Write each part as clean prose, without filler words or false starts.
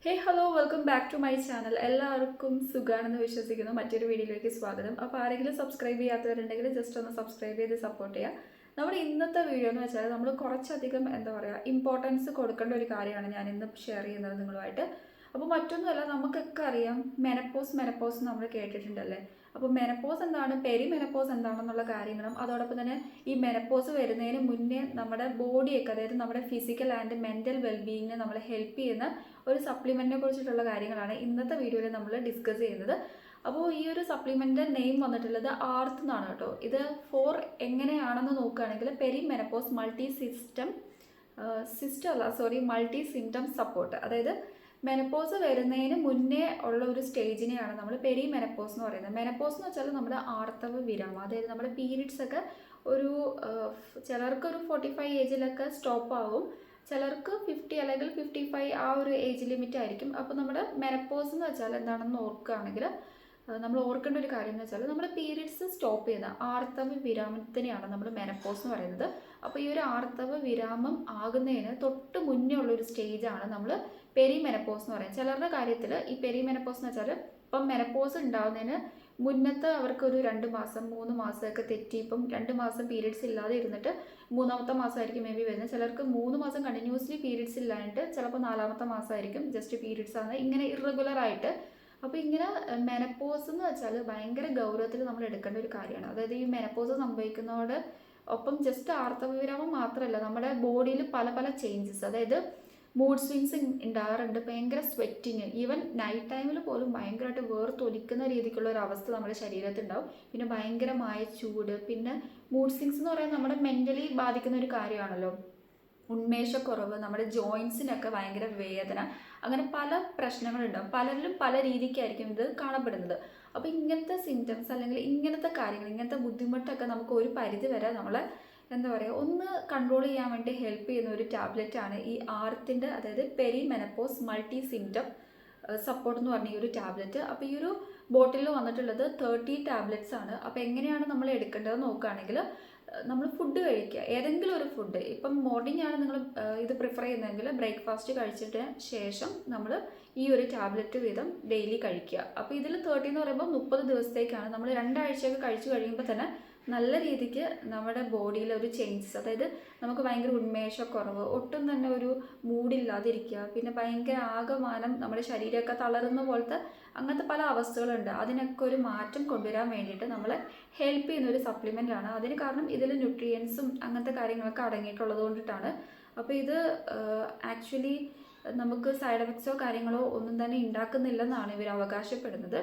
Hello welcome back to my channel. എല്ലാവർക്കും സുഖാണെന്ന് വിശ്വസിക്കുന്നു. മറ്റൊരു വീഡിയോയിലേക്ക് സ്വാഗതം. അപ്പോൾ ആരെങ്കിലും സബ്സ്ക്രൈബ് ചെയ്യാത്തവരുണ്ടെങ്കിൽ ജസ്റ്റ് ഒന്ന് സബ്സ്ക്രൈബ് ചെയ്ത് സപ്പോർട്ട് ചെയ്യുക. നമ്മുടെ ഇന്നത്തെ വീഡിയോ എന്ന് വെച്ചാൽ നമ്മൾ കുറച്ചധികം ഇമ്പോർട്ടൻസ് കൊടുക്കേണ്ട ഒരു കാര്യമാണ് ഞാൻ ഇന്ന് ഷെയർ ചെയ്യുന്നത് നിങ്ങളുമായിട്ട്. അപ്പോൾ മറ്റൊന്നുമല്ല, നമുക്കൊക്കെ അറിയാം മെനപ്പോസ് നമ്മൾ കേട്ടിട്ടുണ്ടല്ലേ. അപ്പോൾ മെനപ്പോസ് എന്താണ്, മെനപ്പോസ് എന്താണെന്നുള്ള കാര്യങ്ങളും അതോടൊപ്പം തന്നെ ഈ മെനപ്പോസ് വരുന്നതിന് മുന്നേ നമ്മുടെ ബോഡിയൊക്കെ, അതായത് നമ്മുടെ ഫിസിക്കൽ ആൻഡ് മെൻ്റൽ വെൽബീയിങ്ങിനെ നമ്മളെ ഹെൽപ്പ് ചെയ്യുന്ന ഒരു സപ്ലിമെൻറ്റിനെ കുറിച്ചിട്ടുള്ള കാര്യങ്ങളാണ് ഇന്നത്തെ വീഡിയോയിൽ നമ്മൾ ഡിസ്കസ് ചെയ്യുന്നത്. അപ്പോൾ ഈ ഒരു സപ്ലിമെൻ്റ് നെയിം വന്നിട്ടുള്ളത് ആർത്ത് എന്നാണ് കേട്ടോ. ഇത് എങ്ങനെയാണെന്ന് നോക്കുകയാണെങ്കിൽ മെനപ്പോസ് മൾട്ടി സിംറ്റം സപ്പോർട്ട്, അതായത് മെനപ്പോസ് വരുന്നതിന് മുന്നേ ഉള്ള ഒരു സ്റ്റേജിനെയാണ് നമ്മൾ മെനപ്പോസ് എന്ന് പറയുന്നത്. മെനപ്പോസ് എന്ന് വെച്ചാൽ നമ്മുടെ ആർത്തവ വിരാമം, അതായത് നമ്മുടെ പീരീഡ്സ് ഒക്കെ ഒരു ചിലർക്ക് 45 ഏജിലൊക്കെ സ്റ്റോപ്പ് ആവും, ചിലർക്ക് 50 അല്ലെങ്കിൽ 55 ആ ഒരു ഏജ് ലിമിറ്റ് ആയിരിക്കും. അപ്പോൾ നമ്മുടെ മെനപ്പോസ് എന്ന് വെച്ചാൽ എന്താണെന്ന് ഓർക്കുകയാണെങ്കിൽ നമ്മൾ ഓർക്കേണ്ട ഒരു കാര്യം എന്ന് വെച്ചാൽ നമ്മുടെ പീരീഡ്സ് സ്റ്റോപ്പ് ചെയ്യുന്ന ആർത്തവ വിരാമത്തിനെയാണ് നമ്മൾ മെനപ്പോസ് എന്ന് പറയുന്നത്. അപ്പോൾ ഈ ഒരു ആർത്തവ വിരാമം ആകുന്നതിന് തൊട്ട് മുന്നേ ഉള്ളൊരു സ്റ്റേജാണ് നമ്മൾ മെനപ്പോസ് എന്ന് പറയുന്നത്. ചിലരുടെ കാര്യത്തിൽ ഈ മെനപ്പോസ് എന്ന് വെച്ചാൽ ഇപ്പം മെനപ്പോസ് ഉണ്ടാകുന്നതിന് മുന്നത്തെ അവർക്കൊരു 2 മാസം 3 മാസമൊക്കെ തെറ്റി ഇപ്പം 2 മാസം പീരീഡ്സ് ഇല്ലാതെ ഇരുന്നിട്ട് 3ാമത്തെ മാസമായിരിക്കും മേ ബി വരുന്നത്. ചിലർക്ക് 3 മാസം കണ്ടിന്യൂസ്ലി പീരീഡ്സ് ഇല്ലായിട്ട് ചിലപ്പോൾ 4ാമത്തെ മാസമായിരിക്കും ജസ്റ്റ് പീരീഡ്സ് ആണ്, ഇങ്ങനെ ഇറഗുലർ ആയിട്ട്. അപ്പോൾ ഇങ്ങനെ മെനപ്പോസ് എന്ന് വെച്ചാൽ ഭയങ്കര ഗൗരവത്തിൽ നമ്മൾ എടുക്കേണ്ട ഒരു കാര്യമാണ്. അതായത് ഈ മെനപ്പോസ് സംഭവിക്കുന്നതോട് ഒപ്പം ജസ്റ്റ് ആർത്തവവിരാമം മാത്രമല്ല, നമ്മുടെ ബോഡിയിൽ പല പല ചേഞ്ചസ്, അതായത് മൂഡ് സ്വിങ്സ് ഉണ്ടാകാറുണ്ട്, ഭയങ്കര സ്വെറ്റിങ്, ഈവൻ നൈറ്റ് ടൈമിൽ പോലും ഭയങ്കരമായിട്ട് വേർത്തൊലിക്കുന്ന രീതിക്കുള്ള ഒരു അവസ്ഥ നമ്മുടെ ശരീരത്തിലുണ്ടാവും. പിന്നെ ഭയങ്കരമായ ചൂട്, പിന്നെ മൂഡ് സ്വിങ്സ് എന്ന് പറയുന്നത് നമ്മുടെ മെൻ്റലി ബാധിക്കുന്ന ഒരു കാര്യമാണല്ലോ. ഉന്മേഷക്കുറവ്, നമ്മുടെ ജോയിൻസിനൊക്കെ ഭയങ്കര വേദന, അങ്ങനെ പല പ്രശ്നങ്ങളുണ്ടാവും. പലരിലും പല രീതിക്കായിരിക്കും ഇത് കാണപ്പെടുന്നത്. അപ്പോൾ ഇങ്ങനത്തെ സിംറ്റംസ് അല്ലെങ്കിൽ ഇങ്ങനത്തെ കാര്യങ്ങൾ, ഇങ്ങനത്തെ ബുദ്ധിമുട്ടൊക്കെ നമുക്ക് ഒരു പരിധി വരെ നമ്മളെ ഒന്ന് കൺട്രോൾ ചെയ്യാൻ വേണ്ടി ഹെൽപ്പ് ചെയ്യുന്ന ഒരു ടാബ്ലറ്റാണ് ഈ ആർത്തിൻ്റെ, അതായത് മെനപ്പോസ് മൾട്ടി സിംറ്റം സപ്പോർട്ട് എന്ന് പറഞ്ഞ ഈ ഒരു ടാബ്ലറ്റ്. അപ്പോൾ ഈ ഒരു ബോട്ടിലിൽ വന്നിട്ടുള്ളത് 30 ടാബ്ലറ്റ്സ് ആണ്. അപ്പോൾ എങ്ങനെയാണ് നമ്മൾ എടുക്കേണ്ടതെന്ന് നോക്കുകയാണെങ്കിൽ നമ്മൾ ഫുഡ് കഴിക്കുക, ഏതെങ്കിലും ഒരു ഫുഡ്. ഇപ്പം മോർണിംഗ് ആണ് നിങ്ങൾ ഇത് പ്രിഫർ ചെയ്യുന്നതെങ്കിൽ ബ്രേക്ക്ഫാസ്റ്റ് കഴിച്ചിട്ട് ശേഷം നമ്മൾ ഈ ഒരു ടാബ്ലറ്റ് വീതം ഡെയിലി കഴിക്കുക. അപ്പോൾ ഇതിൽ 30 എന്ന് പറയുമ്പോൾ 30 ദിവസത്തേക്കാണ്. നമ്മൾ 2 ആഴ്ചയൊക്കെ കഴിച്ചു കഴിയുമ്പോൾ തന്നെ നല്ല രീതിക്ക് നമ്മുടെ ബോഡിയിൽ ഒരു ചേഞ്ചസ്, അതായത് നമുക്ക് ഭയങ്കര ഉന്മേഷക്കുറവ്, ഒട്ടും തന്നെ ഒരു മൂഡില്ലാതിരിക്കുക, പിന്നെ ഭയങ്കര ആകമാനം നമ്മുടെ ശരീരമൊക്കെ തളരുന്ന പോലത്തെ അങ്ങനത്തെ പല അവസ്ഥകളുണ്ട്. അതിനൊക്കെ ഒരു മാറ്റം കൊണ്ടുവരാൻ വേണ്ടിയിട്ട് നമ്മളെ ഹെൽപ്പ് ചെയ്യുന്ന ഒരു സപ്ലിമെൻ്റാണ്. അതിന് കാരണം ഇതിൽ ന്യൂട്രിയൻസും അങ്ങനത്തെ കാര്യങ്ങളൊക്കെ അടങ്ങിയിട്ടുള്ളത് കൊണ്ടിട്ടാണ്. അപ്പോൾ ഇത് ആക്ച്വലി നമുക്ക് സൈഡ് എഫക്ട്സോ കാര്യങ്ങളോ ഒന്നും തന്നെ ഉണ്ടാക്കുന്നില്ലെന്നാണ് ഇവർ അവകാശപ്പെടുന്നത്.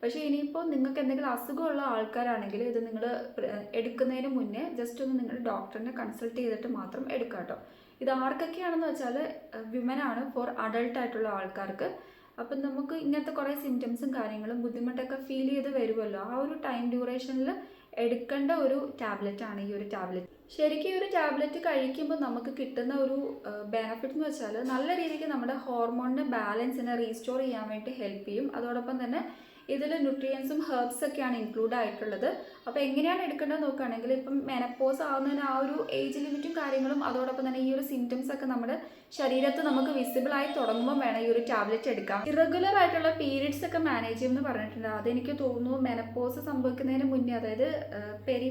പക്ഷേ ഇനിയിപ്പോൾ നിങ്ങൾക്ക് എന്തെങ്കിലും അസുഖമുള്ള ആൾക്കാരാണെങ്കിൽ ഇത് നിങ്ങൾ എടുക്കുന്നതിന് മുന്നേ ജസ്റ്റ് ഒന്ന് നിങ്ങൾ ഡോക്ടറിനെ കൺസൾട്ട് ചെയ്തിട്ട് മാത്രം എടുക്കുക കേട്ടോ. ഇത് ആർക്കൊക്കെയാണെന്ന് വെച്ചാൽ വിമനാണ്, ഫോർ അഡൾട്ടായിട്ടുള്ള ആൾക്കാർക്ക്. അപ്പം നമുക്ക് ഇങ്ങനത്തെ കുറേ സിംറ്റംസും കാര്യങ്ങളും ബുദ്ധിമുട്ടൊക്കെ ഫീൽ ചെയ്ത് വരുമല്ലോ, ആ ഒരു ടൈം ഡ്യൂറേഷനിൽ എടുക്കേണ്ട ഒരു ടാബ്ലറ്റാണ് ഈ ഒരു ടാബ്ലറ്റ്. ശരിക്കും ഈ ഒരു ടാബ്ലറ്റ് കഴിക്കുമ്പോൾ നമുക്ക് കിട്ടുന്ന ഒരു ബെനഫിറ്റ് എന്ന് വെച്ചാൽ നല്ല രീതിക്ക് നമ്മുടെ ഹോർമോണിൻ്റെ ബാലൻസിനെ റീസ്റ്റോർ ചെയ്യാൻ വേണ്ടി ഹെൽപ്പ് ചെയ്യും. അതോടൊപ്പം തന്നെ ഇതിൽ ന്യൂട്രിയൻസും ഹെർബ്സ് ഒക്കെയാണ് ഇൻക്ലൂഡ് ആയിട്ടുള്ളത്. അപ്പോൾ എങ്ങനെയാണ് എടുക്കേണ്ടത് നോക്കുകയാണെങ്കിൽ ഇപ്പം മെനപ്പോസ് ആവുന്നതിന് ആ ഒരു ഏജ് ലിമിറ്റും കാര്യങ്ങളും അതോടൊപ്പം തന്നെ ഈ ഒരു സിംറ്റംസ് ഒക്കെ നമ്മുടെ ശരീരത്ത് നമുക്ക് വിസിബിൾ ആയി തുടങ്ങുമ്പോൾ വേണം ഈ ഒരു ടാബ്ലറ്റ് എടുക്കാം. ഇറഗുലർ ആയിട്ടുള്ള പീരീഡ്സ് ഒക്കെ മാനേജ് ചെയ്യുമെന്ന് പറഞ്ഞിട്ടുണ്ട്. അതെനിക്ക് തോന്നുന്നു മെനപ്പോസ് സംഭവിക്കുന്നതിന് മുന്നേ, അതായത്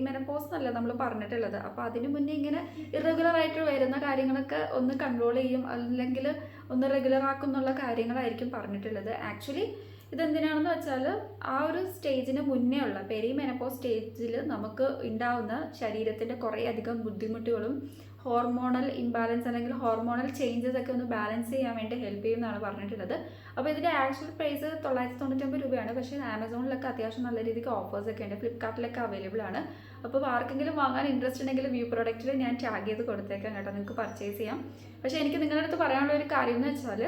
മെനപ്പോസ് എന്നല്ല നമ്മൾ പറഞ്ഞിട്ടുള്ളത്. അപ്പോൾ അതിന് മുന്നേ ഇങ്ങനെ ഇറഗുലർ ആയിട്ട് വരുന്ന കാര്യങ്ങളൊക്കെ ഒന്ന് കൺട്രോൾ ചെയ്യും, അല്ലെങ്കിൽ ഒന്ന് റെഗുലർ ആക്കും എന്നുള്ള കാര്യങ്ങളായിരിക്കും പറഞ്ഞിട്ടുള്ളത്. ആക്ച്വലി ഇതെന്തിനാണെന്ന് വെച്ചാൽ ആ ഒരു സ്റ്റേജിന് മുന്നേ ഉള്ള മെനപ്പോസ് സ്റ്റേജിൽ നമുക്ക് ഉണ്ടാവുന്ന ശരീരത്തിൻ്റെ കുറേ അധികം ബുദ്ധിമുട്ടുകളും ഹോർമോണൽ ഇംബാലൻസ് അല്ലെങ്കിൽ ഹോർമോണൽ ചേഞ്ചസ് ഒക്കെ ഒന്ന് ബാലൻസ് ചെയ്യാൻ വേണ്ടി ഹെൽപ്പ് ചെയ്യുമെന്നാണ് പറഞ്ഞിട്ടുള്ളത്. അപ്പോൾ ഇതിൻ്റെ ആക്ച്വൽ പ്രൈസ് 999 രൂപയാണ്. പക്ഷേ ആമസോണിലൊക്കെ അത്യാവശ്യം നല്ല രീതിക്ക് ഓഫേഴ്സൊക്കെ ഉണ്ട്, ഫ്ലിപ്കാർട്ടിലൊക്കെ അവൈലബിൾ ആണ്. അപ്പോൾ ആർക്കെങ്കിലും വാങ്ങാൻ ഇൻട്രസ്റ്റ് ഉണ്ടെങ്കിൽ വ്യൂ പ്രൊഡക്റ്റിൽ ഞാൻ ടാഗ് ചെയ്ത് കൊടുത്തേക്കാം കേട്ടോ, നിങ്ങൾക്ക് പർച്ചേസ് ചെയ്യാം. പക്ഷേ എനിക്ക് നിങ്ങളുടെ അടുത്ത് പറയാനുള്ള ഒരു കാര്യം എന്ന് വെച്ചാൽ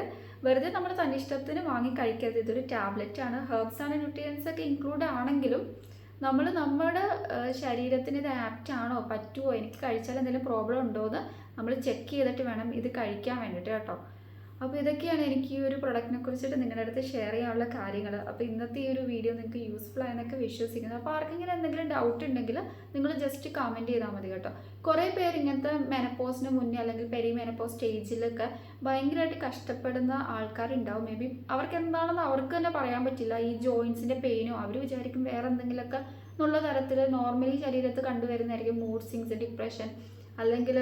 വെറുതെ നമ്മൾ തന്നിഷ്ടത്തിന് വാങ്ങി കഴിക്കരുത്. ഇതൊരു ടാബ്ലറ്റാണ്, ഹെർബ്സ് ആണ്, ന്യൂട്രിയൻസ് ഒക്കെ ഇൻക്ലൂഡ് ആണെങ്കിലും നമ്മൾ നമ്മുടെ ശരീരത്തിന് ഇത് ആപ്റ്റ് ആണോ, പറ്റുമോ, എനിക്ക് കഴിച്ചാൽ എന്തെങ്കിലും പ്രോബ്ലം ഉണ്ടോ എന്ന് നമ്മൾ ചെക്ക് ചെയ്തിട്ട് വേണം ഇത് കഴിക്കാൻ വേണ്ടിയിട്ട് കേട്ടോ. അപ്പോൾ ഇതൊക്കെയാണ് എനിക്ക് ഈ ഒരു പ്രൊഡക്റ്റിനെ കുറിച്ചിട്ട് നിങ്ങളുടെ അടുത്ത് ഷെയർ ചെയ്യാനുള്ള കാര്യങ്ങൾ. അപ്പോൾ ഇന്നത്തെ ഈ ഒരു വീഡിയോ നിങ്ങൾക്ക് യൂസ്ഫുൾ ആയെന്നൊക്കെ വിശ്വസിക്കുന്നു. അപ്പോൾ ആർക്കെങ്കിലും എന്തെങ്കിലും ഡൗട്ട് ഉണ്ടെങ്കിൽ നിങ്ങൾ ജസ്റ്റ് കമൻറ്റ് ചെയ്താൽ മതി കേട്ടോ. കുറേ പേര് ഇങ്ങനത്തെ മെനപ്പോസിന് മുന്നേ അല്ലെങ്കിൽ പെരി മെനപ്പോസ് സ്റ്റേജിലൊക്കെ ഭയങ്കരമായിട്ട് കഷ്ടപ്പെടുന്ന ആൾക്കാരുണ്ടാവും. മേ ബി അവർക്ക് എന്താണെന്ന് അവർക്ക് തന്നെ പറയാൻ പറ്റില്ല. ഈ ജോയിൻസിൻ്റെ പെയിനോ അവർ വിചാരിക്കും വേറെ എന്തെങ്കിലുമൊക്കെ എന്നുള്ള തരത്തിൽ നോർമലി ശരീരത്ത് കണ്ടുവരുന്നതായിരിക്കും. മൂഡ് സ്വിങ്സ്, ഡിപ്രഷൻ, അല്ലെങ്കിൽ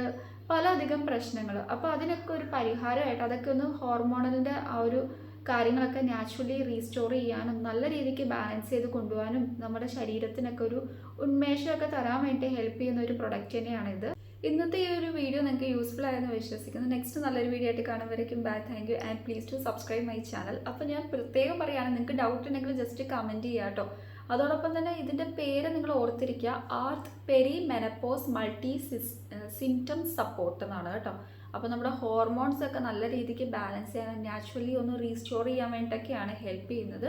പലധികം പ്രശ്നങ്ങൾ. അപ്പോൾ അതിനൊക്കെ ഒരു പരിഹാരമായിട്ട് അതൊക്കെ ഒന്ന് ഹോർമോണലിൻ്റെ ആ ഒരു കാര്യങ്ങളൊക്കെ നാച്ചുറലി റീസ്റ്റോർ ചെയ്യാനും നല്ല രീതിക്ക് ബാലൻസ് ചെയ്ത് കൊണ്ടുപോകാനും നമ്മുടെ ശരീരത്തിനൊക്കെ ഒരു ഉന്മേഷമൊക്കെ തരാൻ വേണ്ടി ഹെൽപ്പ് ചെയ്യുന്ന ഒരു പ്രൊഡക്റ്റ് തന്നെയാണിത്. ഇന്നത്തെ ഈ ഒരു വീഡിയോ നിങ്ങൾക്ക് യൂസ്ഫുൾ ആയെന്ന് വിശ്വസിക്കുന്നു. നെക്സ്റ്റ് നല്ലൊരു വീഡിയോ ആയിട്ട് കാണുമ്പോഴേക്കും bye, thank you and please to subscribe my channel. അപ്പോൾ ഞാൻ പ്രത്യേകം പറയുകയാണ്, നിങ്ങൾക്ക് ഡൗട്ട് ഉണ്ടെങ്കിൽ ജസ്റ്റ് കമൻറ്റ് ചെയ്യുക കേട്ടോ. അതോടൊപ്പം തന്നെ ഇതിൻ്റെ പേര് നിങ്ങൾ ഓർത്തിരിക്കുക, ആർത്ത് perimenopause multi symptom support എന്നാണ് കേട്ടോ. അപ്പോൾ നമ്മുടെ ഹോർമോൺസ് ഒക്കെ നല്ല രീതിക്ക് ബാലൻസ് ചെയ്യാൻ നാച്ചുറലി ഒന്ന് റീസ്റ്റോർ ചെയ്യാൻ വേണ്ടിയിട്ടൊക്കെയാണ് ഹെൽപ്പ് ചെയ്യുന്നത്.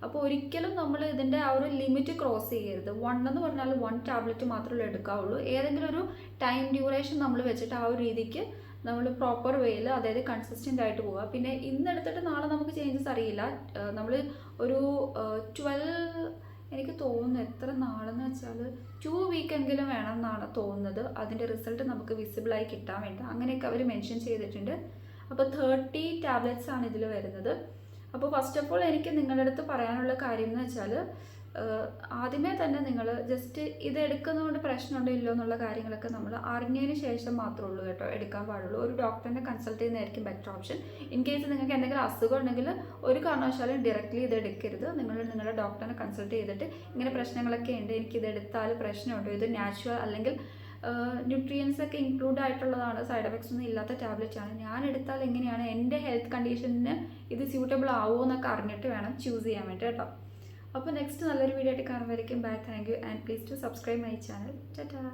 അപ്പോൾ ഒരിക്കലും നമ്മൾ ഇതിൻ്റെ ആ ഒരു ലിമിറ്റ് ക്രോസ് ചെയ്യരുത്. 1 എന്ന് പറഞ്ഞാൽ 1 ടാബ്ലറ്റ് മാത്രമേ എടുക്കാവുള്ളൂ. ഏതെങ്കിലും ഒരു ടൈം ഡ്യൂറേഷൻ നമ്മൾ വെച്ചിട്ട് ആ ഒരു രീതിക്ക് നമ്മൾ പ്രോപ്പർ വേയിൽ, അതായത് കൺസിസ്റ്റൻ്റ് ആയിട്ട് പോവുക. പിന്നെ ഇന്നെടുത്തിട്ട് നാളെ നമുക്ക് ചേഞ്ചസ് അറിയില്ല. നമ്മൾ ഒരു 12, എനിക്ക് തോന്നുന്നു എത്ര നാളെന്ന് വെച്ചാൽ 2 വീക്കെങ്കിലും വേണം എന്നാണ് തോന്നുന്നത് അതിൻ്റെ റിസൾട്ട് നമുക്ക് വിസിബിളായി കിട്ടാൻ വേണ്ടി. അങ്ങനെയൊക്കെ അവർ മെൻഷൻ ചെയ്തിട്ടുണ്ട്. അപ്പോൾ 30 ടാബ്ലറ്റ്സ് ആണ് ഇതിൽ വരുന്നത്. അപ്പോൾ ഫസ്റ്റ് ഓഫ് ഓൾ എനിക്ക് നിങ്ങളുടെ അടുത്ത് പറയാനുള്ള കാര്യം എന്ന് വെച്ചാൽ, ആദ്യമേ തന്നെ നിങ്ങൾ ജസ്റ്റ് ഇത് എടുക്കുന്നതുകൊണ്ട് പ്രശ്നമുണ്ടോ ഇല്ലോ എന്നുള്ള കാര്യങ്ങളൊക്കെ നമ്മൾ അറിഞ്ഞതിന് ശേഷം മാത്രമേ ഉള്ളൂ കേട്ടോ എടുക്കാൻ പാടുള്ളൂ. ഒരു ഡോക്ടറിനെ കൺസൾട്ട് ചെയ്യുന്നതായിരിക്കും ബെറ്റർ ഓപ്ഷൻ. ഇൻ കേസ് നിങ്ങൾക്ക് എന്തെങ്കിലും അസുഖം ഉണ്ടെങ്കിൽ ഒരു കാരണവശാലും ഡയറക്റ്റ്ലി ഇത് എടുക്കരുത്. നിങ്ങൾ നിങ്ങളുടെ ഡോക്ടറിനെ കൺസൾട്ട് ചെയ്തിട്ട് ഇങ്ങനെ പ്രശ്നങ്ങളൊക്കെ ഉണ്ട്, എനിക്കിത് എടുത്താൽ പ്രശ്നമുണ്ടോ, ഇത് നാച്ചുറൽ അല്ലെങ്കിൽ ന്യൂട്രിയൻസ് ഒക്കെ ഇൻക്ലൂഡ് ആയിട്ടുള്ളതാണ്, സൈഡ് എഫക്ട്സ് ഒന്നും ഇല്ലാത്ത ടാബ്ലറ്റ് ആണ്, ഞാൻ എടുത്താൽ എങ്ങനെയാണ്, എൻ്റെ ഹെൽത്ത് കണ്ടീഷന് ഇത് സ്യൂട്ടബിൾ ആവുമോ എന്നൊക്കെ അറിഞ്ഞിട്ട് വേണം ചൂസ് ചെയ്യാൻ വേണ്ടി കേട്ടോ. അപ്പോൾ നെക്സ്റ്റ് നല്ലൊരു വീഡിയോ ആയിട്ട് കാണുമ്പോഴേക്കും bye, thank you and please to subscribe my channel. Tata.